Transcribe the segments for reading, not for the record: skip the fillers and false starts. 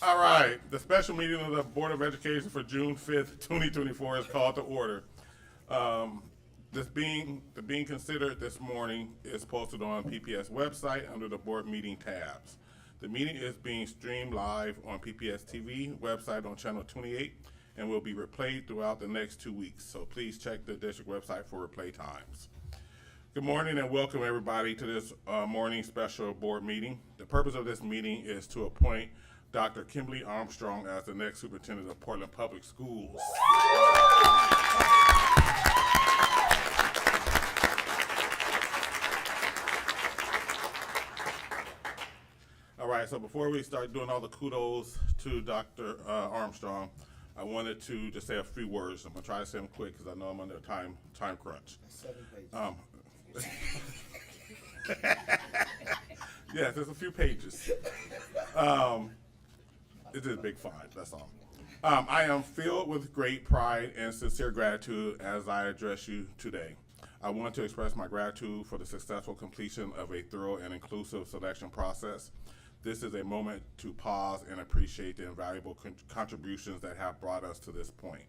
All right, the special meeting of the Board of Education for June 5th, 2024 is called to order. Um, the being considered this morning is posted on PPS website under the board meeting tabs. The meeting is being streamed live on PPS TV website on channel 28 and will be replayed throughout the next 2 weeks. So please check the district website for replay times. Good morning and welcome everybody to this morning special board meeting. The purpose of this meeting is to appoint Dr. Kimberly Armstrong as the next superintendent of Portland Public Schools. All right, so before we start doing all the kudos to Dr. Armstrong, I wanted to just say a few words. I'm gonna try to say them quick because I know I'm under a time crunch. 7 pages. Yes, there's a few pages. It is big font, that's all. I am filled with great pride and sincere gratitude as I address you today. I want to express my gratitude for the successful completion of a thorough and inclusive selection process. This is a moment to pause and appreciate the invaluable contributions that have brought us to this point.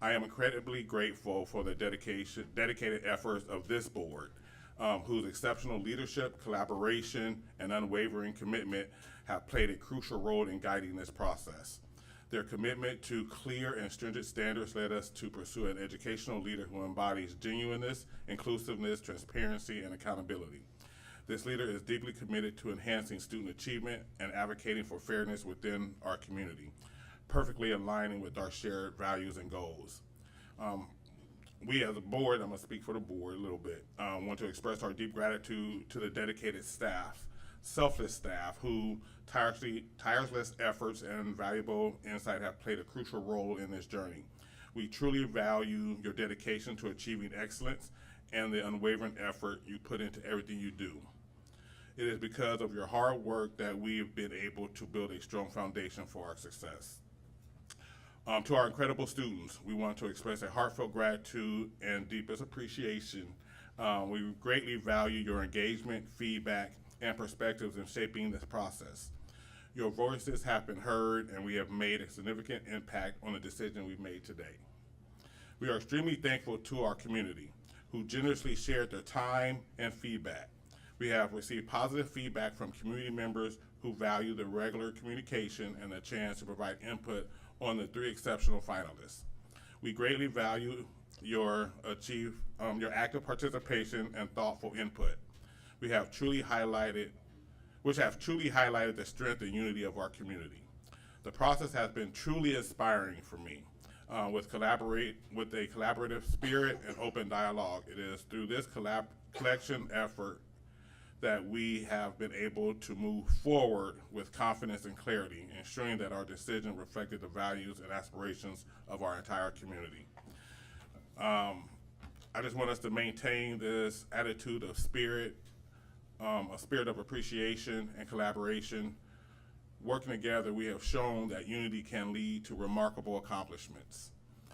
I am incredibly grateful for the dedicated efforts of this board, whose exceptional leadership, collaboration, and unwavering commitment have played a crucial role in guiding this process. Their commitment to clear and stringent standards led us to pursue an educational leader who embodies genuineness, inclusiveness, transparency, and accountability. This leader is deeply committed to enhancing student achievement and advocating for fairness within our community, perfectly aligning with our shared values and goals. We as a board, I'm gonna speak for the board a little bit, want to express our deep gratitude to the dedicated staff, selfless staff who tireless efforts and valuable insight have played a crucial role in this journey. We truly value your dedication to achieving excellence and the unwavering effort you put into everything you do. It is because of your hard work that we've been able to build a strong foundation for our success. To our incredible students, we want to express a heartfelt gratitude and deepest appreciation. We greatly value your engagement, feedback, and perspectives in shaping this process. Your voices have been heard, and we have made a significant impact on the decision we've made today. We are extremely thankful to our community, who generously shared their time and feedback. We have received positive feedback from community members who value the regular communication and the chance to provide input on the 3 exceptional finalists. We greatly value your active participation and thoughtful input, which have truly highlighted the strength and unity of our community. The process has been truly inspiring for me. With a collaborative spirit and open dialogue. It is through this collection effort that we have been able to move forward with confidence and clarity, ensuring that our decision reflected the values and aspirations of our entire community. I just want us to maintain this attitude of spirit, a spirit of appreciation and collaboration. Working together, we have shown that unity can lead to remarkable accomplishments.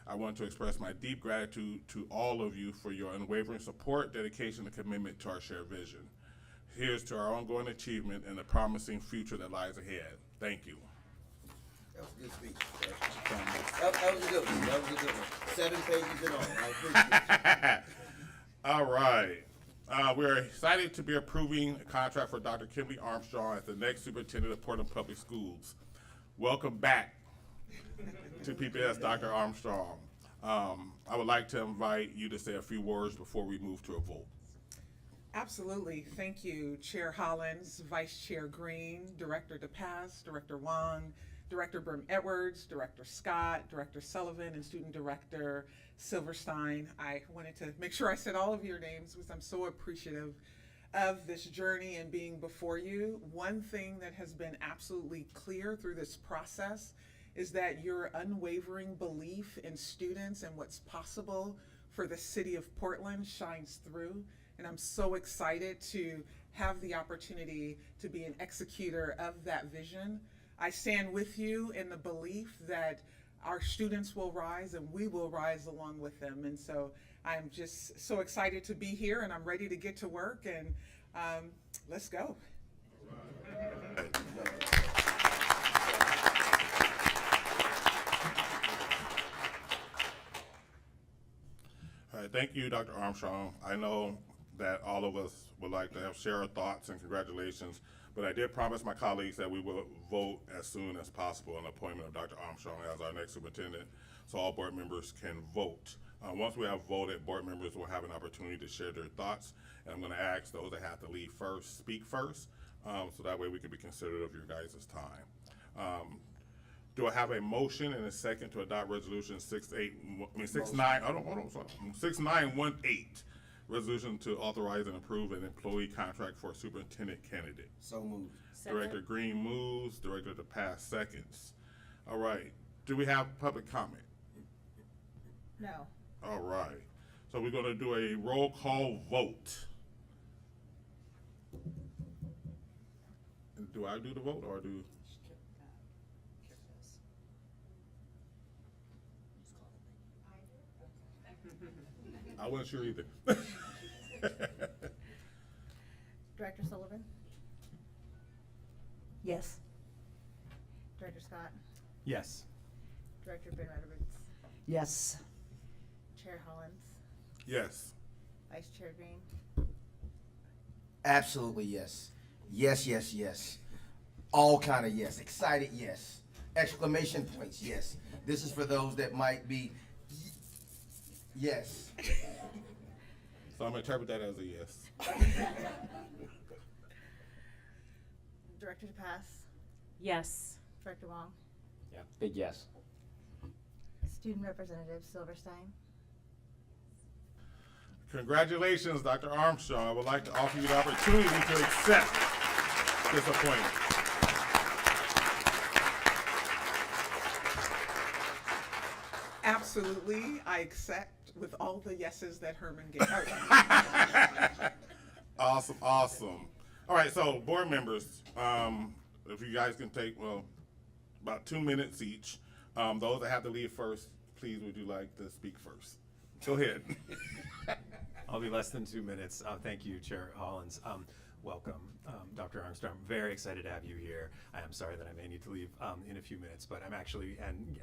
I want to express my deep gratitude to all of you for your unwavering support, dedication, and commitment to our shared vision. Here's to our ongoing achievement and the promising future that lies ahead. Thank you. That was a good speech. That was a good one. That was a good one. 7 pages in all. I appreciate it. All right. We're excited to be approving a contract for Dr. Kimberly Armstrong as the next superintendent of Portland Public Schools. Welcome back to PPS, Dr. Armstrong. I would like to invite you to say a few words before we move to a vote. Absolutely. Thank you, Chair Hollins, Vice Chair Green, Director DePass, Director Wong, Director Brim-Edwards, Director Scott, Director Sullivan, and Student Director Silverstein. I wanted to make sure I said all of your names because I'm so appreciative of this journey and being before you. One thing that has been absolutely clear through this process is that your unwavering belief in students and what's possible for the city of Portland shines through. And I'm so excited to have the opportunity to be an executor of that vision. I stand with you in the belief that our students will rise and we will rise along with them. And so I'm just so excited to be here and I'm ready to get to work and let's go. thank you, Dr. Armstrong. I know that all of us would like to share our thoughts and congratulations, but I did promise my colleagues that we will vote as soon as possible on the appointment of Dr. Armstrong as our next superintendent, so all board members can vote. Once we have voted, board members will have an opportunity to share their thoughts, and I'm going to ask those that have to leave first, speak first, so that way we can be considerate of your guys' time. Do I have a motion and a second to adopt resolution 6918, resolution to authorize and approve an employee contract for a superintendent candidate? So moved. Director Green moves, Director DePass seconds. All right, do we have public comment? No. All right, so we're gonna do a roll call vote. Do I do the vote or do? I wasn't sure either. Director Sullivan? Yes. Director Scott? Yes. Director Ben Edwards? Yes. Chair Hollins? Yes. Vice Chair Green? Absolutely yes. Yes, yes, yes. All kind of yes. Excited yes. Exclamation points yes. This is for those that might be yes. So I'm gonna interpret that as a yes. Director DePass? Yes. Director Wong? Yeah. Big yes. Student Representative Silverstein? Congratulations, Dr. Armstrong. I would like to offer you the opportunity to accept this appointment. Absolutely, I accept with all the yeses that Herman gave. Awesome, awesome. All right, so board members, if you guys can take, well, about 2 minutes each. Those that have to leave first, please, would you like to speak first? Go ahead. I'll be less than 2 minutes. Thank you, Chair Hollins. Welcome, Dr. Armstrong. Very excited to have you here. I am sorry that I may need to leave in a few minutes, but I'm actually, and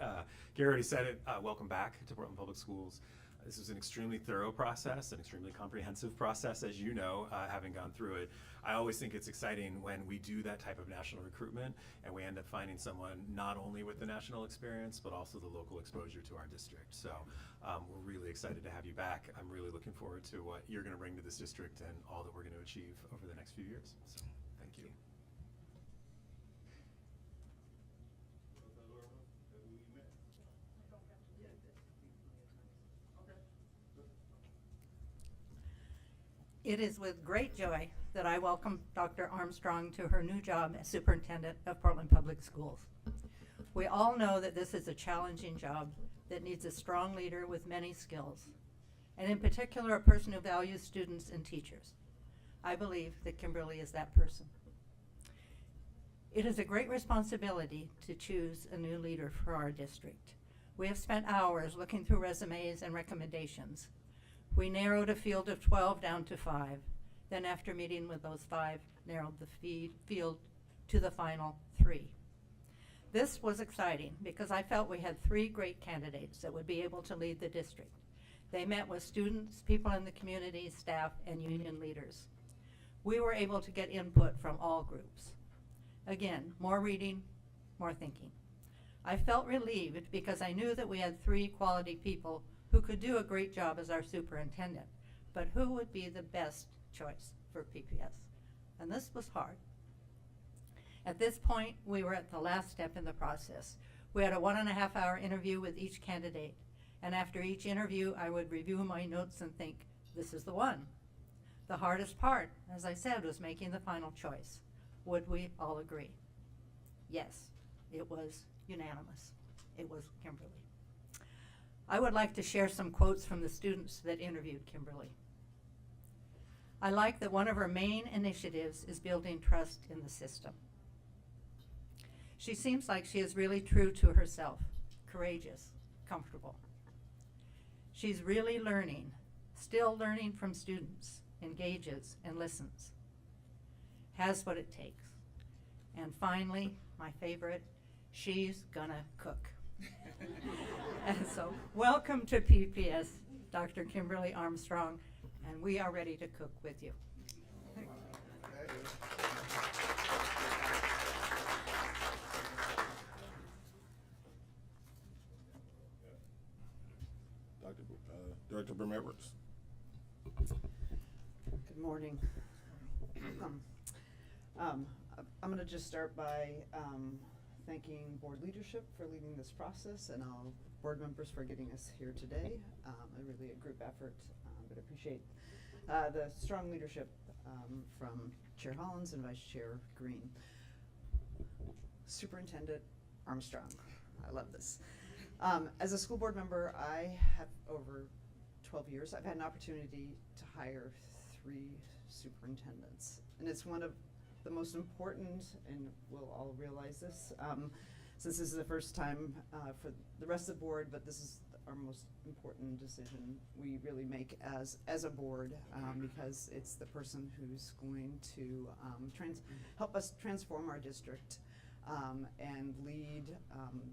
Gary already said it, welcome back to Portland Public Schools. This was an extremely thorough process, an extremely comprehensive process, as you know, having gone through it. I always think it's exciting when we do that type of national recruitment and we end up finding someone not only with the national experience, but also the local exposure to our district. So we're really excited to have you back. I'm really looking forward to what you're going to bring to this district and all that we're going to achieve over the next few years. So thank you. It is with great joy that I welcome Dr. Armstrong to her new job as Superintendent of Portland Public Schools. We all know that this is a challenging job that needs a strong leader with many skills, and in particular, a person who values students and teachers. I believe that Kimberly is that person. It is a great responsibility to choose a new leader for our district. We have spent hours looking through resumes and recommendations. We narrowed a field of 12 down to 5. Then after meeting with those 5, narrowed the field to the final 3. This was exciting because I felt we had 3 great candidates that would be able to lead the district. They met with students, people in the community, staff, and union leaders. We were able to get input from all groups. Again, more reading, more thinking. I felt relieved because I knew that we had 3 quality people who could do a great job as our superintendent, but who would be the best choice for PPS? And this was hard. At this point, we were at the last step in the process. We had a 1.5-hour interview with each candidate, and after each interview, I would review my notes and think, this is the one. The hardest part, as I said, was making the final choice. Would we all agree? Yes, it was unanimous. It was Kimberly. I would like to share some quotes from the students that interviewed Kimberly. I like that one of her main initiatives is building trust in the system. She seems like she is really true to herself, courageous, comfortable. She's really learning, still learning from students, engages and listens, has what it takes. And finally, my favorite, she's gonna cook. And so, welcome to PPS, Dr. Kimberly Armstrong, and we are ready to cook with you. Director Brim Edwards. Good morning. I'm going to just start by thanking board leadership for leading this process and all board members for getting us here today. Really a group effort, but appreciate the strong leadership from Chair Hollins and Vice Chair Green. Superintendent Armstrong, I love this. As a school board member, I have over 12 years, I've had an opportunity to hire 3 superintendents. And it's one of the most important, and we'll all realize this, since this is the first time for the rest of the board, but this is our most important decision we really make as a board, because it's the person who's going to help us transform our district and lead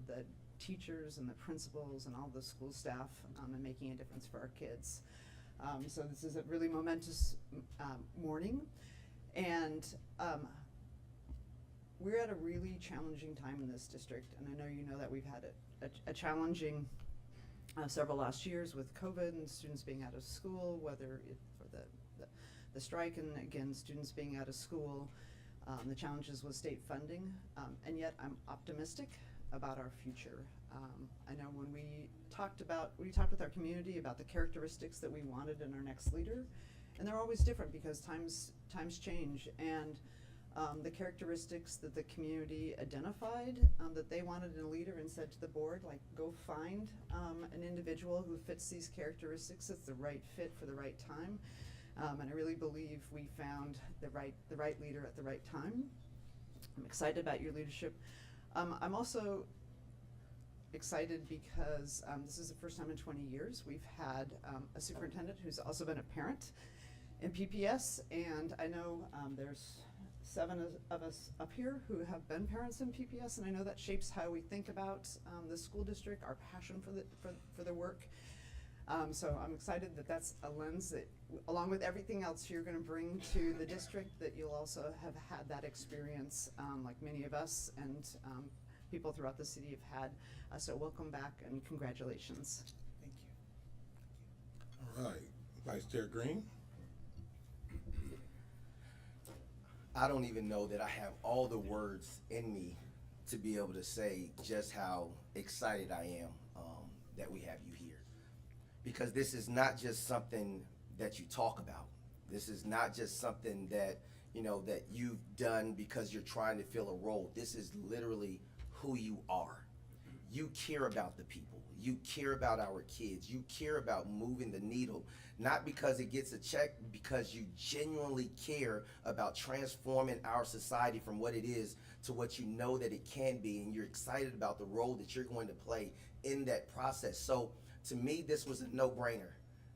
the teachers and the principals and all the school staff in making a difference for our kids. So this is a really momentous morning, and we're at a really challenging time in this district, and I know you know that we've had a challenging several last years with COVID and students being out of school, whether for the strike and again students being out of school, the challenges with state funding, and yet I'm optimistic about our future. I know when we talked with our community about the characteristics that we wanted in our next leader, and they're always different because times change, and the characteristics that the community identified that they wanted in a leader and said to the board, like, go find an individual who fits these characteristics, that's the right fit for the right time. And I really believe we found the right leader at the right time. I'm excited about your leadership. I'm also excited because this is the first time in 20 years we've had a superintendent who's also been a parent in PPS, and I know there's 7 of us up here who have been parents in PPS, and I know that shapes how we think about the school district, our passion for the work. So I'm excited that that's a lens that, along with everything else you're going to bring to the district, that you'll also have had that experience, like many of us and people throughout the city have had. So welcome back and congratulations. Thank you. All right, Vice Chair Green. I don't even know that I have all the words in me to be able to say just how excited I am that we have you here. Because this is not just something that you talk about. This is not just something that, you know, that you've done because you're trying to fill a role. This is literally who you are. You care about the people. You care about our kids. You care about moving the needle, not because it gets a check, because you genuinely care about transforming our society from what it is to what you know that it can be, and you're excited about the role that you're going to play in that process. So to me, this was a no-brainer.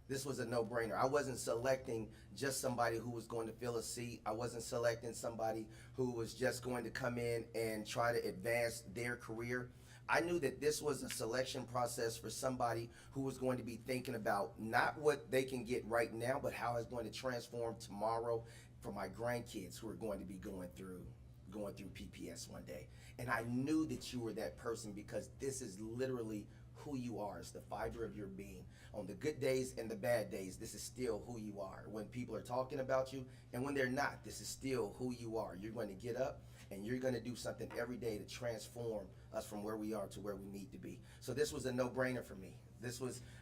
This was a no-brainer. I wasn't selecting just somebody who was going to fill a seat. I wasn't selecting somebody who was just going to come in and try to advance their career. I knew that this was a selection process for somebody who was going to be thinking about not what they can get right now, but how it's going to transform tomorrow for my grandkids who are going to be going through PPS one day. And I knew that you were that person because this is literally who you are. It's the fiber of your being. On the good days and the bad days, this is still who you are. When people are talking about you and when they're not, this is still who you are. You're going to get up and you're going to do something every day to transform us from where we are to where we need to be. So this was a no-brainer for me.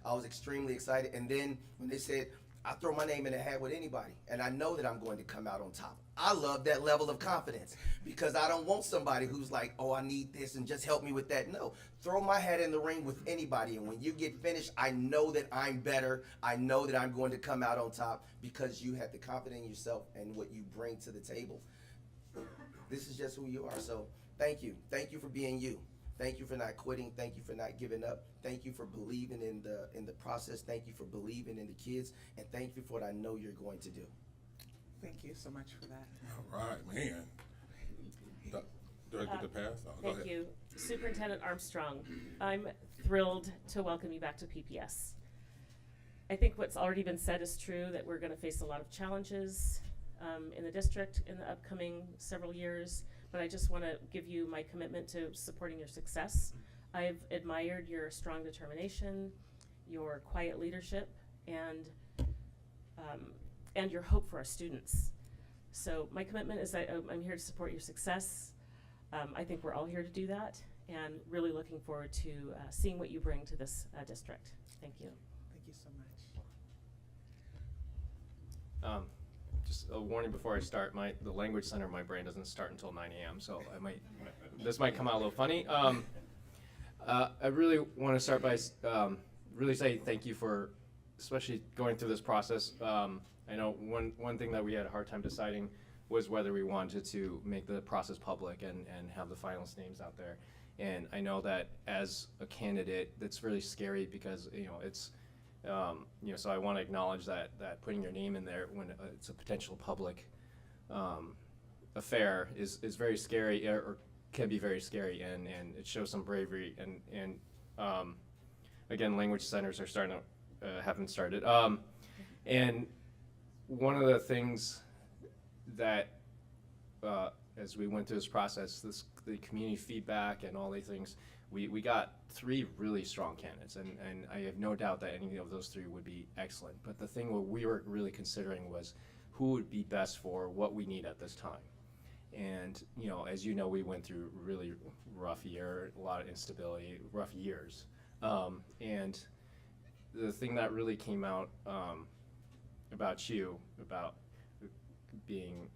I was extremely excited. And then when they said, I throw my name in the hat with anybody, and I know that I'm going to come out on top. I love that level of confidence because I don't want somebody who's like, oh, I need this and just help me with that. No, throw my hat in the ring with anybody, and when you get finished, I know that I'm better. I know that I'm going to come out on top because you have the confidence in yourself and what you bring to the table. This is just who you are. So thank you. Thank you for being you. Thank you for not quitting. Thank you for not giving up. Thank you for believing in the process. Thank you for believing in the kids. And thank you for what I know you're going to do. Thank you so much for that. All right, man. Director DePass. Go ahead. Thank you. Superintendent Armstrong, I'm thrilled to welcome you back to PPS. I think what's already been said is true, that we're going to face a lot of challenges in the district in the upcoming several years, but I just want to give you my commitment to supporting your success. I've admired your strong determination, your quiet leadership, and your hope for our students. So my commitment is that I'm here to support your success. I think we're all here to do that, and really looking forward to seeing what you bring to this district. Thank you. Thank you so much. Just a warning before I start, the language center in my brain doesn't start until 9 a.m., so this might come out a little funny. I really want to start by really say thank you for especially going through this process. I know one thing that we had a hard time deciding was whether we wanted to make the process public and have the finalist names out there. And I know that as a candidate, that's really scary because, it's, so I want to acknowledge that putting your name in there when it's a potential public affair is very scary, or can be very scary, and it shows some bravery. And again, language centers are starting to haven't started. And one of the things that as we went through this process, the community feedback and all these things, we got 3 really strong candidates, and I have no doubt that any of those 3 would be excellent. But the thing what we were really considering was who would be best for what we need at this time. And as you know, we went through a really rough year, a lot of instability, rough years. And the thing that really came out about you, about being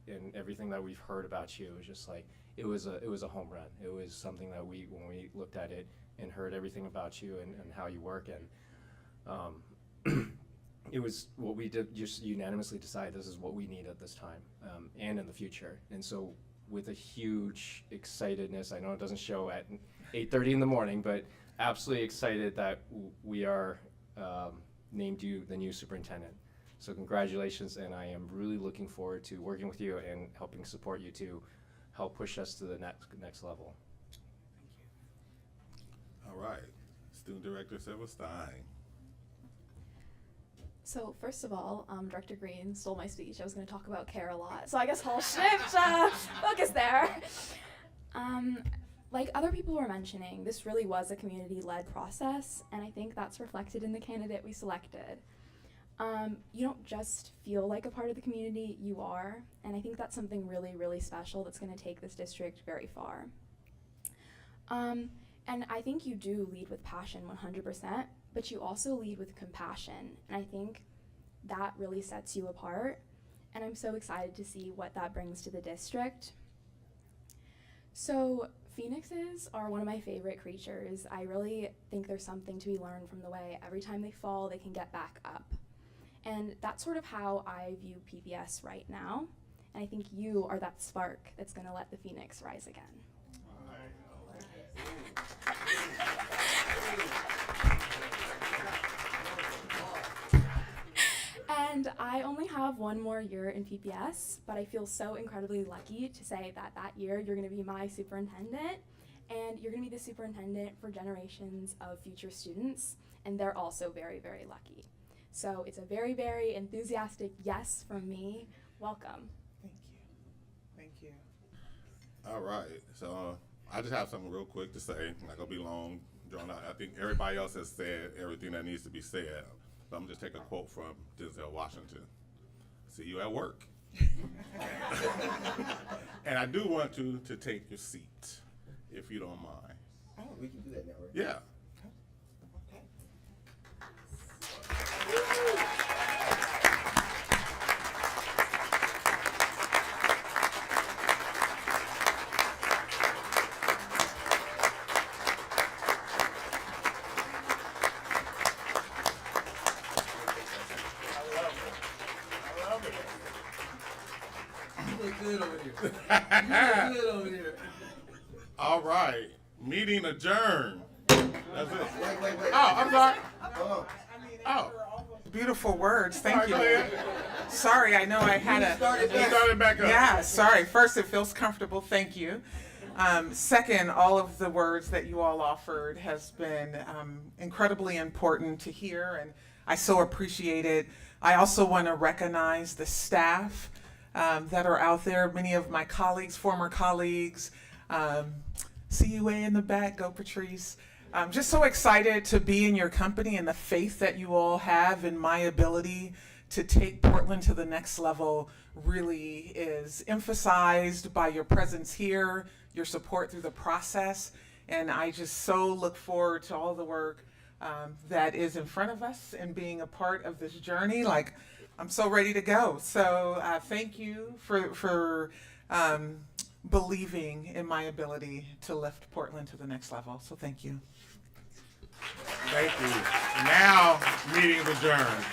and everything that we've heard about you, is just like it was a home run. It was something that when we looked at it and heard everything about you and how you work, and it was what we did, just unanimously decide this is what we need at this time and in the future. And so with a huge excitedness, I know it doesn't show at 8:30 in the morning, but absolutely excited that we are named you the new superintendent. So congratulations, and I am really looking forward to working with you and helping support you to help push us to the next level. All right, Student Director Silverstein. So first of all, Director Green stole my speech. I was going to talk about CARE a lot, so I guess I'll shift focus there. Like other people were mentioning, this really was a community-led process, and I think that's reflected in the candidate we selected. You don't just feel like a part of the community, you are, and I think that's something really, really special that's going to take this district very far. And I think you do lead with passion 100%, but you also lead with compassion, and I think that really sets you apart, and I'm so excited to see what that brings to the district. So phoenixes are one of my favorite creatures. I really think there's something to be learned from the way every time they fall, they can get back up. And that's sort of how I view PPS right now, and I think you are that spark that's going to let the phoenix rise again. And I only have one more year in PPS, but I feel so incredibly lucky to say that that year you're going to be my superintendent, and you're going to be the superintendent for generations of future students, and they're also very, very lucky. So it's a very, very enthusiastic yes from me. Welcome. Thank you. Thank you. All right, so I just have something real quick to say. Not gonna be long, drawn out. I think everybody else has said everything that needs to be said. So I'm just take a quote from Denzel Washington. See you at work. And I do want to take your seat, if you don't mind. Oh, we can do that now, right? Yeah. Okay. You look good over here. You look good over here. All right, meeting adjourned. That's it. Wait. Oh, I'm sorry. Oh, Oh. Beautiful words. Thank Sorry, you. go ahead. Sorry, I know I had you started You back. started back up. Yeah, sorry. First, it feels comfortable. Thank you. Second, all of the words that you all offered has been incredibly important to hear, and I so appreciate it. I also want to recognize the staff that are out there, many of my colleagues, former colleagues. See you way in the back, go Patrice. I'm just so excited to be in your company and the faith that you all have in my ability to take Portland to the next level really is emphasized by your presence here, your support through the process, and I just so look forward to all the work that is in front of us and being a part of this journey. Like, I'm so ready to go. So thank you for believing in my ability to lift Portland to the next level. So thank you. Thank you. Now, meeting is adjourned.